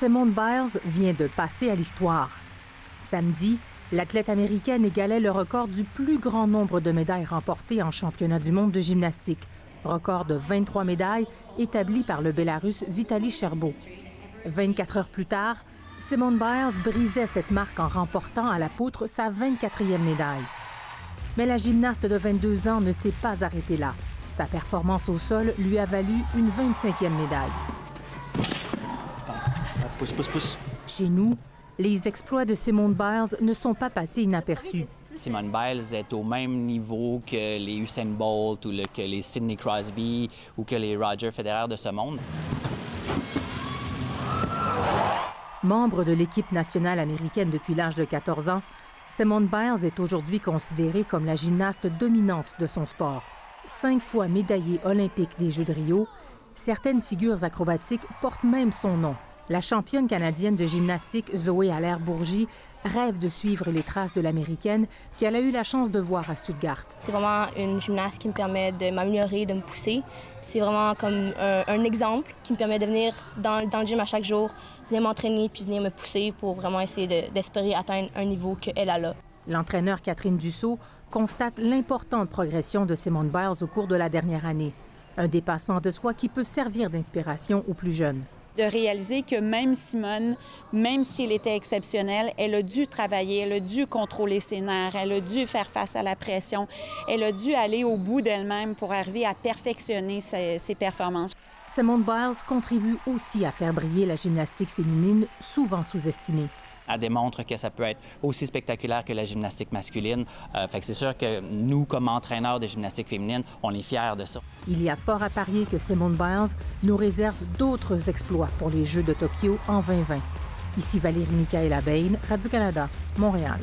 Simone Biles vient de passer à l'histoire. Samedi, l'athlète américaine égalait le record du plus grand nombre de médailles remportées en championnat du monde de gymnastique, record de 23 médailles établi par le Bélarus Vitaly Cherbo. 24 heures plus tard, Simone Biles brisait cette marque en remportant à la poutre sa 24e médaille. Mais la gymnaste de 22 ans ne s'est pas arrêtée là. Sa performance au sol lui a valu une 25e médaille. Pousse. Chez nous, les exploits de Simone Biles ne sont pas passés inaperçus. Simone Biles est au même niveau que les Usain Bolt ou que les Sidney Crosby ou que les Roger Federer de ce monde. Membre de l'équipe nationale américaine depuis l'âge de 14 ans, Simone Biles est aujourd'hui considérée comme la gymnaste dominante de son sport. 5 fois médaillée olympique des Jeux de Rio, certaines figures acrobatiques portent même son nom. La championne canadienne de gymnastique Zoé Allaire-Bourgie rêve de suivre les traces de l'Américaine qu'elle a eu la chance de voir à Stuttgart. C'est vraiment une gymnaste qui me permet de m'améliorer, de me pousser. C'est vraiment comme un exemple qui me permet de venir dans le gym à chaque jour, venir m'entraîner puis venir me pousser pour vraiment essayer d'espérer atteindre un niveau qu'elle a là. L'entraîneur Catherine Dussault constate l'importante progression de Simone Biles au cours de la dernière année. Un dépassement de soi qui peut servir d'inspiration aux plus jeunes. De réaliser que même Simone, même si elle était exceptionnelle, elle a dû travailler, elle a dû contrôler ses nerfs, elle a dû faire face à la pression, elle a dû aller au bout d'elle-même pour arriver à perfectionner ses performances. Simone Biles contribue aussi à faire briller la gymnastique féminine, souvent sous-estimée. Elle démontre que ça peut être aussi spectaculaire que la gymnastique masculine. Fait que c'est sûr que nous, comme entraîneurs de gymnastique féminine, on est fiers de ça. Il y a fort à parier que Simone Biles nous réserve d'autres exploits pour les Jeux de Tokyo en 2020. Ici Valérie Michaëla Bain, Radio-Canada, Montréal.